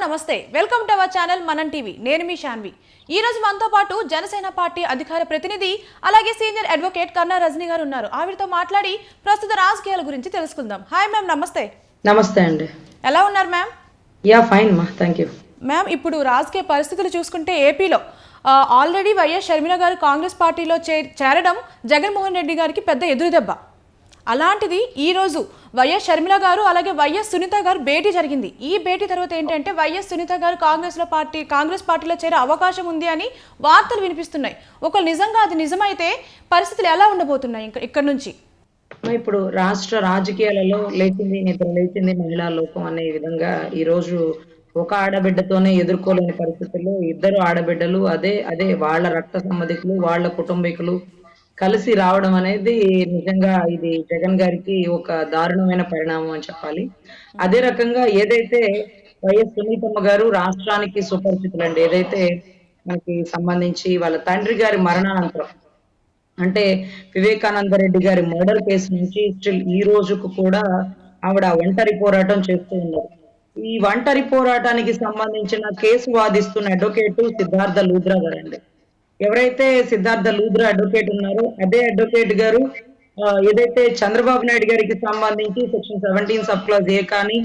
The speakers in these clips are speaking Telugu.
నమస్తే వెల్కమ్ టు అవర్ ఛానల్ మనం టీవీ నేను మీ శాన్వి ఈ రోజు మనతో పాటు జనసేన పార్టీ అధికార ప్రతినిధి అలాగే సీనియర్ అడ్వకేట్ కన్నా రజనీ గారు ఉన్నారు ఆవిడతో మాట్లాడి ప్రస్తుత రాజకీయాల గురించి తెలుసుకుందాం హాయ్ మ్యామ్ నమస్తే నమస్తే అండి ఎలా ఉన్నారు మ్యామ్ యా ఫైన్ మా థాంక్యూ మ్యామ్ ఇప్పుడు రాజకీయ పరిస్థితులు చూసుకుంటే ఏపీలో ఆల్రెడీ వైఎస్ షర్మిల గారు కాంగ్రెస్ పార్టీలో చేరడం జగన్మోహన్ రెడ్డి గారికి పెద్ద ఎదురుదెబ్బ అలాంటిది ఈరోజు వైఎస్ షర్మిల గారు అలాగే వైఎస్ సునీత గారు భేటీ జరిగింది ఈ భేటీ తర్వాత ఏంటంటే వైఎస్ సునీత గారు కాంగ్రెస్ పార్టీలో చేరే అవకాశం ఉంది అని వార్తలు వినిపిస్తున్నాయి ఒకవేళ నిజంగా అది నిజమైతే పరిస్థితులు ఎలా ఉండబోతున్నాయి ఇక్కడ నుంచి ఇప్పుడు రాష్ట్ర రాజకీయాలలో లేచింది నిద్ర లేచింది మహిళా లోకం అనే విధంగా ఈ రోజు ఒక ఆడబిడ్డతోనే ఎదుర్కోలేని పరిస్థితుల్లో ఇద్దరు ఆడబిడ్డలు అదే వాళ్ళ రక్త సంబంధికులు వాళ్ళ కుటుంబీకులు కలిసి రావడం అనేది నిజంగా ఇది జగన్ గారికి ఒక దారుణమైన పరిణామం అని చెప్పాలి. అదే రకంగా ఏదైతే వైఎస్ సునీతమ్మ గారు రాష్ట్రానికి సుపరిచితులండి ఏదైతే మనకి సంబంధించి వాళ్ళ తండ్రి గారి మరణానంతరం అంటే వివేకానంద రెడ్డి గారి మర్డర్ కేసు నుంచి స్టిల్ ఈ రోజుకు కూడా ఆవిడ ఒంటరి పోరాటం చేస్తూ ఉన్నారు. ఈ ఒంటరి పోరాటానికి సంబంధించిన కేసు వాదిస్తున్న అడ్వకేట్ సిద్ధార్థ లూథ్రా గారండి. ఎవరైతే సిద్ధార్థ లూథ్రా అడ్వకేట్ ఉన్నారో అదే అడ్వకేట్ గారు ఏదైతే చంద్రబాబు నాయుడు గారికి సంబంధించి సెక్షన్ 17 సబ్ క్లాస్ ఏ కానీ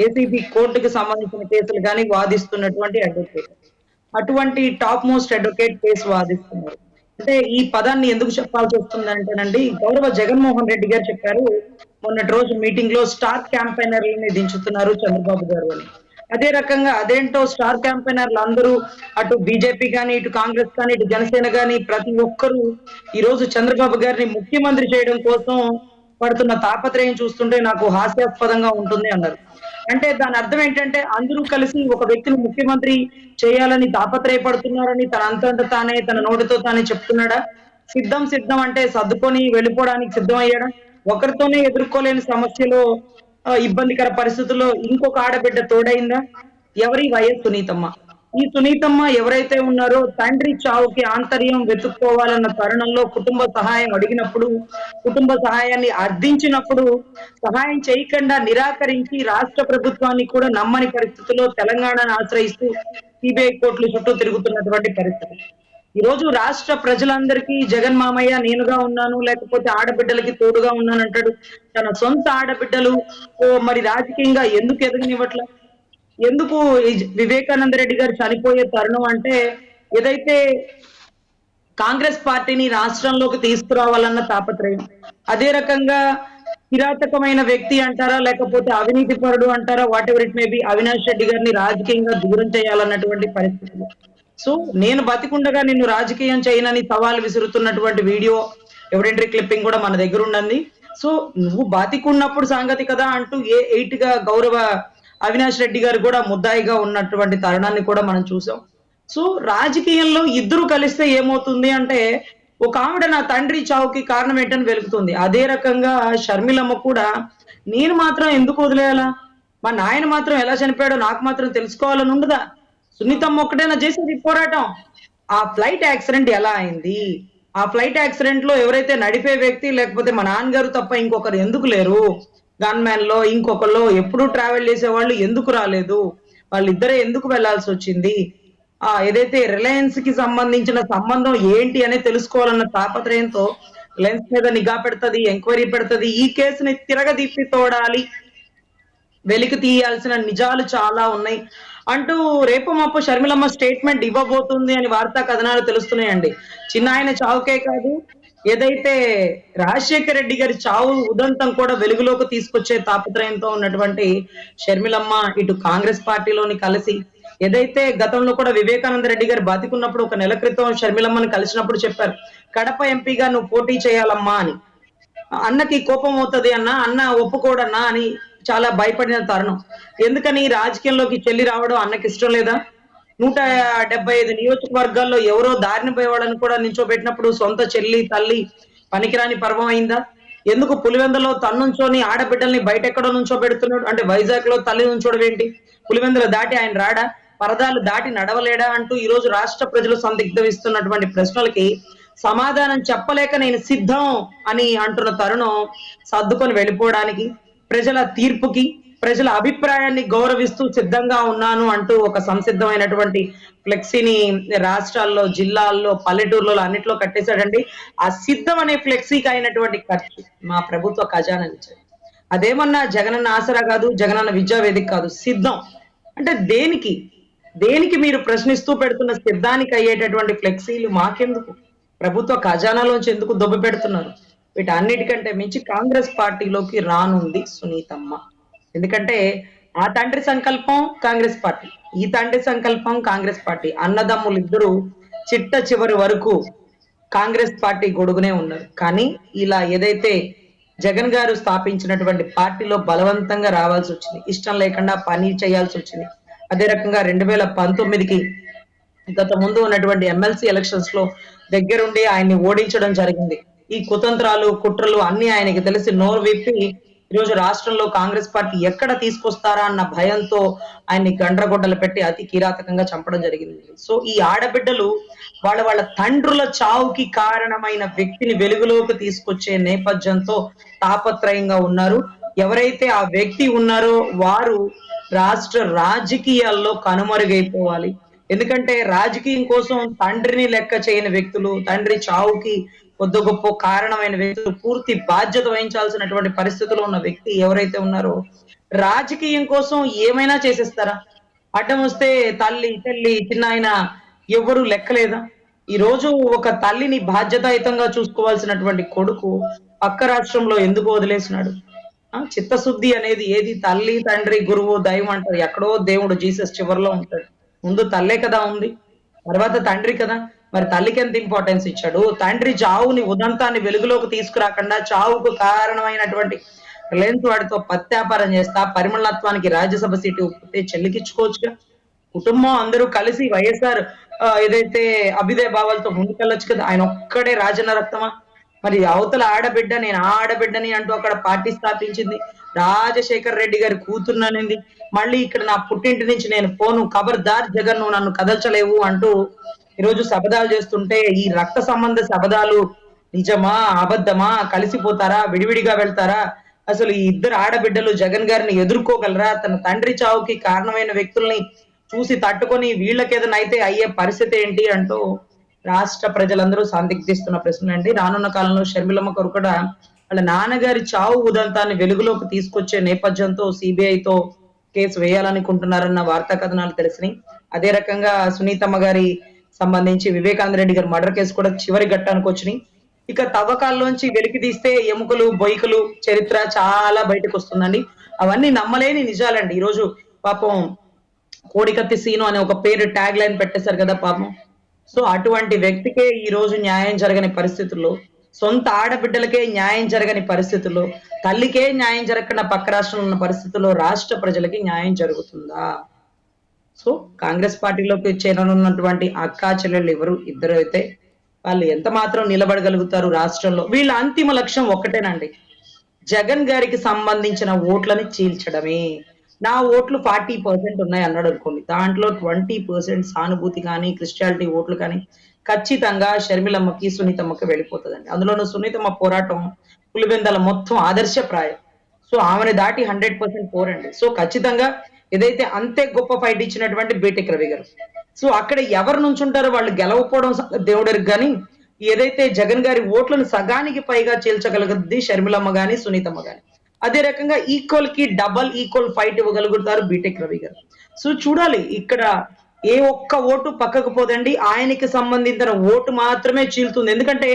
ఏసీబీ కోర్టుకు సంబంధించిన కేసులు కానీ వాదిస్తున్నటువంటి అడ్వకేట్. అటువంటి టాప్ మోస్ట్ అడ్వకేట్ కేసు వాదిస్తున్నారు. అంటే ఈ పదాన్ని ఎందుకు చెప్పాల్సి వస్తుందంటేనండి గౌరవ జగన్మోహన్ రెడ్డి గారు చెప్పారు మొన్నటి రోజు మీటింగ్ లో స్టార్ క్యాంపెయినర్లని దించుతున్నారు చంద్రబాబు గారు అని. అదే రకంగా అదేంటో స్టార్ క్యాంపెయినర్లు అందరూ అటు బీజేపీ కానీ ఇటు కాంగ్రెస్ కానీ ఇటు జనసేన కానీ ప్రతి ఒక్కరూ ఈ రోజు చంద్రబాబు గారిని ముఖ్యమంత్రి చేయడం కోసం పడుతున్న తాపత్రయం చూస్తుంటే నాకు హాస్యాస్పదంగా ఉంటుంది అన్నారు. అంటే దాని అర్థం ఏంటంటే అందరూ కలిసి ఒక వ్యక్తిని ముఖ్యమంత్రి చేయాలని తాపత్రయపడుతున్నారని తన అంతంత తానే తన నోటితో తానే చెప్తున్నాడా? సిద్ధం అంటే సర్దుకొని వెళ్ళిపోవడానికి సిద్ధం అయ్యాడా? ఒకరితోనే ఎదుర్కోలేని సమస్యలో ఇబ్బందికర పరిస్థితుల్లో ఇంకొక ఆడబిడ్డ తోడైందా? ఎవరి వైఎస్ సునీతమ్మ. ఈ సునీతమ్మ ఎవరైతే ఉన్నారో తండ్రి చావుకి ఆంతర్యం వెతుక్కోవాలన్న తరుణంలో కుటుంబ సహాయం అడిగినప్పుడు కుటుంబ సహాయాన్ని అర్థించినప్పుడు సహాయం చేయకుండా నిరాకరించి రాష్ట్ర ప్రభుత్వాన్ని కూడా నమ్మని పరిస్థితుల్లో తెలంగాణను ఆశ్రయిస్తూ సిబిఐ కోర్టుల చుట్టూ తిరుగుతున్నటువంటి పరిస్థితి. ఈ రోజు రాష్ట్ర ప్రజలందరికీ జగన్ మామయ్య నేనుగా ఉన్నాను లేకపోతే ఆడబిడ్డలకి తోడుగా ఉన్నాను అంటాడు. తన సొంత ఆడబిడ్డలు మరి రాజకీయంగా ఎందుకు ఎదగనివ్వట్ల? ఎందుకు వివేకానంద రెడ్డి గారు చనిపోయే తరుణం అంటే ఏదైతే కాంగ్రెస్ పార్టీని రాష్ట్రంలోకి తీసుకురావాలన్న తాపత్రయం, అదే రకంగా కిరాతకమైన వ్యక్తి అంటారా లేకపోతే అవినీతి పరుడు అంటారా what ever it may be Avinash Reddy గారిని రాజకీయంగా దూరం చేయాలన్నటువంటి పరిస్థితులు. సో నేను బతికుండగా నిన్ను రాజకీయం చేయనని సవాల్ విసురుతున్నటువంటి వీడియో ఎవిడెంటరీ క్లిప్పింగ్ కూడా మన దగ్గర ఉన్నది. సో నువ్వు బతికున్నప్పుడు సంగతి కదా అంటూ ఎయిట్ గా గౌరవ అవినాష్ రెడ్డి గారు కూడా ముద్దాయిగా ఉన్నటువంటి తరుణాన్ని కూడా మనం చూసాం. సో రాజకీయంలో ఇద్దరు కలిస్తే ఏమవుతుంది అంటే ఒక ఆవిడ నా తండ్రి చావుకి కారణం ఏంటని వెలుగుతుంది. అదే రకంగా షర్మిలమ్మ కూడా నేను మాత్రం ఎందుకు వదిలేయాలా, మా నాయన మాత్రం ఎలా చనిపోయాడో నాకు మాత్రం తెలుసుకోవాలని ఉండదా? సునీతమ్మ ఒక్కటైనా చేసేది పోరాటం. ఆ ఫ్లైట్ యాక్సిడెంట్ ఎలా అయింది, ఆ ఫ్లైట్ యాక్సిడెంట్ లో ఎవరైతే నడిపే వ్యక్తి లేకపోతే మా నాన్నగారు తప్ప ఇంకొకరు ఎందుకు లేరు? గన్ మ్యాన్ లో ఇంకొకరు ఎప్పుడు ట్రావెల్ చేసేవాళ్ళు ఎందుకు రాలేదు? వాళ్ళిద్దరే ఎందుకు వెళ్లాల్సి వచ్చింది? ఏదైతే రిలయన్స్ కి సంబంధించిన సంబంధం ఏంటి అనేది తెలుసుకోవాలన్న తాపత్రయంతో లెన్స్ మీద నిఘా పెడుతుంది, ఎంక్వైరీ పెడుతుంది. ఈ కేసుని తిరగదీపి తోడాలి, వెలికి తీయాల్సిన నిజాలు చాలా ఉన్నాయి అంటూ రేపు మాపు షర్మిలమ్మ స్టేట్మెంట్ ఇవ్వబోతుంది అని వార్తా కథనాలు తెలుస్తున్నాయండి. చిన్న ఆయన చావుకే కాదు ఏదైతే రాజశేఖర రెడ్డి గారి చావు ఉదంతం కూడా వెలుగులోకి తీసుకొచ్చే తాపత్రయంతో ఉన్నటువంటి షర్మిలమ్మ ఇటు కాంగ్రెస్ పార్టీలోని కలిసి ఏదైతే గతంలో కూడా వివేకానంద రెడ్డి గారు బతికున్నప్పుడు ఒక నెల క్రితం షర్మిలమ్మని కలిసినప్పుడు చెప్పారు కడప ఎంపీగా నువ్వు పోటీ చేయాలమ్మా అని. అన్నకి కోపం అవుతుంది అన్న ఒప్పుకోడన్నా అని చాలా భయపడిన తరుణం. ఎందుకని రాజకీయంలోకి చెల్లి రావడం అన్నకి ఇష్టం లేదా? 175 నియోజకవర్గాల్లో ఎవరో దారిని పోయేవాళ్ళని కూడా నించోబెట్టినప్పుడు సొంత చెల్లి తల్లి పనికిరాని పర్వం అయిందా? ఎందుకు పులివెందులో తన్నుంచోని ఆడబిడ్డల్ని బయట ఎక్కడో నుంచోబెడుతున్నాడు అంటే వైజాగ్ లో తల్లి నుంచోవడం ఏంటి? పులివెందులు దాటి ఆయన రాడా? పరదాలు దాటి నడవలేడా అంటూ ఈ రోజు రాష్ట్ర ప్రజలు సందిగ్ధవిస్తున్నటువంటి ప్రశ్నలకి సమాధానం చెప్పలేక నేను సిద్ధం అని అంటున్న తరుణం సర్దుకొని వెళ్ళిపోవడానికి, ప్రజల తీర్పుకి ప్రజల అభిప్రాయాన్ని గౌరవిస్తూ సిద్ధంగా ఉన్నాను అంటూ ఒక సంసిద్ధమైనటువంటి ఫ్లెక్సీని రాష్ట్రాల్లో, జిల్లాల్లో, పల్లెటూర్లలో అన్నిట్లో కట్టేశాడండి. ఆ సిద్ధం అనే ఫ్లెక్సీకి అయినటువంటి ఖర్చు మా ప్రభుత్వ ఖజానా నుంచి. అదేమన్నా జగనన్న ఆసరా కాదు, జగనన్న విద్యా వేదిక కాదు. సిద్ధం అంటే దేనికి? దేనికి మీరు ప్రశ్నిస్తూ పెడుతున్న సిద్ధానికి అయ్యేటటువంటి ఫ్లెక్సీలు మాకెందుకు? ప్రభుత్వ ఖజానాలోంచి ఎందుకు దొబ్బ పెడుతున్నారు? వీటన్నిటికంటే మించి కాంగ్రెస్ పార్టీలోకి రానుంది సునీతమ్మ. ఎందుకంటే ఆ తండ్రి సంకల్పం కాంగ్రెస్ పార్టీ, ఈ తండ్రి సంకల్పం కాంగ్రెస్ పార్టీ. అన్నదమ్ములు ఇద్దరు చిట్ట చివరి వరకు కాంగ్రెస్ పార్టీ గొడుగునే ఉన్నారు. కానీ ఇలా ఏదైతే జగన్ గారు స్థాపించినటువంటి పార్టీలో బలవంతంగా రావాల్సి వచ్చింది, ఇష్టం లేకుండా పని చేయాల్సి వచ్చింది. అదే రకంగా 2019కి గత ముందు ఉన్నటువంటి ఎమ్మెల్సీ ఎలక్షన్స్ లో దగ్గరుండి ఆయన్ని ఓడించడం జరిగింది. ఈ కుతంత్రాలు, కుట్రలు అన్ని ఆయనకి తెలిసి నోరు విప్పి ఈరోజు రాష్ట్రంలో కాంగ్రెస్ పార్టీ ఎక్కడ తీసుకొస్తారా అన్న భయంతో ఆయన్ని గండ్రగొడ్డలు పెట్టి అతి కిరాతకంగా చంపడం జరిగింది. సో ఈ ఆడబిడ్డలు వాళ్ళ తండ్రుల చావుకి కారణమైన వ్యక్తిని వెలుగులోకి తీసుకొచ్చే నేపథ్యంతో తాపత్రయంగా ఉన్నారు. ఎవరైతే ఆ వ్యక్తి ఉన్నారో వారు రాష్ట్ర రాజకీయాల్లో కనుమరుగైపోవాలి. ఎందుకంటే రాజకీయం కోసం తండ్రిని లెక్క చేయని వ్యక్తులు, తండ్రి చావుకి కొద్ది గొప్ప కారణమైన వ్యక్తులు, పూర్తి బాధ్యత వహించాల్సినటువంటి పరిస్థితిలో ఉన్న వ్యక్తి ఎవరైతే ఉన్నారో రాజకీయం కోసం ఏమైనా చేసేస్తారా? అడ్డం వస్తే తల్లి, చెల్లి, చిన్నాయన ఎవరు లెక్కలేదా? ఈ రోజు ఒక తల్లిని బాధ్యతాయుతంగా చూసుకోవాల్సినటువంటి కొడుకు పక్క రాష్ట్రంలో ఎందుకు వదిలేసినాడు? చిత్తశుద్ధి అనేది ఏది? తల్లి, తండ్రి, గురువు, దైవం అంటారు. ఎక్కడో దేవుడు జీసస్ చివరిలో ఉంటాడు. ముందు తల్లే కదా ఉంది, తర్వాత తండ్రి కదా. మరి తల్లికి ఎంత ఇంపార్టెన్స్ ఇచ్చాడు? తండ్రి చావుని, ఉదంతాన్ని వెలుగులోకి తీసుకురాకుండా చావుకు కారణమైనటువంటి రిలయన్స్ వాడితో పత్యాపారం చేస్తా పరిమళత్వానికి రాజ్యసభ సీటు ఒప్పితే చెల్లికిచ్చుకోవచ్చుగా. కుటుంబం అందరూ కలిసి వైఎస్ఆర్ ఏదైతే అభ్యుదయ భావాలతో ముందుకెళ్ళొచ్చు కదా. ఆయన ఒక్కడే రాజన్న రక్తమా? మరి అవతల ఆడబిడ్డ, నేను ఆ ఆడబిడ్డని అంటూ అక్కడ పార్టీ స్థాపించింది. రాజశేఖర్ రెడ్డి గారి కూతుర్ననింది. మళ్ళీ ఇక్కడ నా పుట్టింటి నుంచి నేను పోను, ఖబర్దార్ జగన్ నువ్వు నన్ను కదల్చలేవు అంటూ ఈరోజు శబదాలు చేస్తుంటే, ఈ రక్త సంబంధ శబదాలు నిజమా, అబద్ధమా, కలిసిపోతారా, విడివిడిగా వెళ్తారా? అసలు ఈ ఇద్దరు ఆడబిడ్డలు జగన్ గారిని ఎదుర్కోగలరా? తన తండ్రి చావుకి కారణమైన వ్యక్తుల్ని చూసి తట్టుకొని వీళ్ళకేదైనా అయితే అయ్యే పరిస్థితి ఏంటి అంటూ రాష్ట్ర ప్రజలందరూ సందిగ్ధిస్తున్న ప్రశ్న అండి. రానున్న కాలంలో షర్మిలమ్మ గారు కూడా వాళ్ళ నాన్నగారి చావు ఉదంతాన్ని వెలుగులోకి తీసుకొచ్చే నేపథ్యంతో సిబిఐతో కేసు వేయాలనుకుంటున్నారన్న వార్తా కథనాలు తెలిసినాయి. అదే రకంగా సునీతమ్మ గారి సంబంధించి వివేకానంద రెడ్డి గారి మర్డర్ కేసు కూడా చివరి ఘట్టానికి వచ్చినాయి. ఇక తవ్వకాల్లోంచి వెలికి తీస్తే ఎముకలు, బొయ్కలు చరిత్ర చాలా బయటకు వస్తుందండి. అవన్నీ నమ్మలేని నిజాలండి. ఈరోజు పాపం కోడికత్తి సీను అనే ఒక పేరు ట్యాగ్ లైన్ పెట్టేశారు కదా పాపం. సో అటువంటి వ్యక్తికే ఈ రోజు న్యాయం జరగని పరిస్థితుల్లో, సొంత ఆడబిడ్డలకే న్యాయం జరగని పరిస్థితుల్లో, తల్లికే న్యాయం జరగకుండా పక్క రాష్ట్రంలో ఉన్న పరిస్థితుల్లో రాష్ట్ర ప్రజలకి న్యాయం జరుగుతుందా? సో కాంగ్రెస్ పార్టీలోకి చేరనున్నటువంటి అక్కా చెల్లెళ్ళు ఎవరు ఇద్దరు అయితే వాళ్ళు ఎంత మాత్రం నిలబడగలుగుతారు రాష్ట్రంలో? వీళ్ళ అంతిమ లక్ష్యం ఒక్కటేనండి, జగన్ గారికి సంబంధించిన ఓట్లని చీల్చడమే. నా ఓట్లు 40% ఉన్నాయి అన్నాడు అనుకోండి, దాంట్లో 20% సానుభూతి కానీ క్రిస్టియాలిటీ ఓట్లు కానీ ఖచ్చితంగా షర్మిలమ్మకి, సునీతమ్మకి వెళ్ళిపోతుందండి. అందులోనూ సునీతమ్మ పోరాటం పులివెందల మొత్తం ఆదర్శప్రాయం. సో ఆమెను దాటి 100% పోరండి. సో ఖచ్చితంగా ఏదైతే అంతే గొప్ప ఫైట్ ఇచ్చినటువంటి బీటెక్ రవి గారు, సో అక్కడ ఎవరు నుంచుంటారో వాళ్ళు గెలవకపోవడం దేవుడరికి కానీ ఏదైతే జగన్ గారి ఓట్లను సగానికి పైగా చీల్చగలుగుద్ది షర్మిలమ్మ గాని, సునీతమ్మ గాని. అదే రకంగా ఈక్వల్ కి డబల్ ఈక్వల్ ఫైట్ ఇవ్వగలుగుతారు బీటెక్ రవి గారు. సో చూడాలి, ఇక్కడ ఏ ఒక్క ఓటు పక్కకు పోదండి, ఆయనకి సంబంధించిన ఓటు మాత్రమే చీలుతుంది. ఎందుకంటే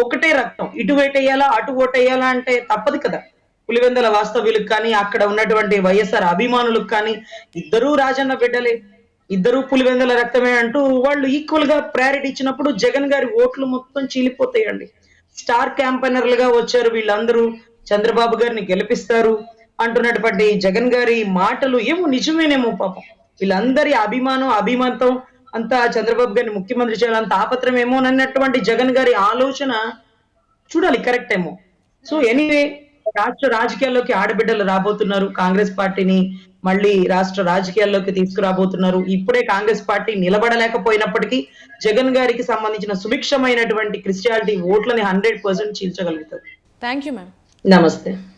ఒకటే రక్తం, ఇటు వేటేయాలా అటు ఓటేయాలా అంటే తప్పదు కదా. పులివెందల వాస్తవ్యులకు కానీ అక్కడ ఉన్నటువంటి వైఎస్ఆర్ అభిమానులకు కానీ ఇద్దరూ రాజన్న బిడ్డలే, ఇద్దరు పులివెందల రక్తమే అంటూ వాళ్ళు ఈక్వల్ గా ప్రయారిటీ ఇచ్చినప్పుడు జగన్ గారి ఓట్లు మొత్తం చీలిపోతాయండి. స్టార్ క్యాంపెయినర్లుగా వచ్చారు వీళ్ళందరూ, చంద్రబాబు గారిని గెలిపిస్తారు అంటున్నటువంటి జగన్ గారి మాటలు ఏమో నిజమేనేమో పాపం. వీళ్ళందరి అభిమానంతో అంతా చంద్రబాబు గారిని ముఖ్యమంత్రి చేయాలంత ఆపత్రం ఏమో అన్నటువంటి జగన్ గారి ఆలోచన చూడాలి, కరెక్ట్ ఏమో. సో ఎనీవే, రాష్ట్ర రాజకీయాల్లోకి ఆడబిడ్డలు రాబోతున్నారు, కాంగ్రెస్ పార్టీని మళ్ళీ రాష్ట్ర రాజకీయాల్లోకి తీసుకురాబోతున్నారు. ఇప్పుడే కాంగ్రెస్ పార్టీ నిలబడలేకపోయినప్పటికీ జగన్ గారికి సంబంధించిన సుభిక్షమైనటువంటి క్రిస్టియాలిటీ ఓట్లని 100% చీల్చగలుగుతారు. Thank you ma'am. నమస్తే.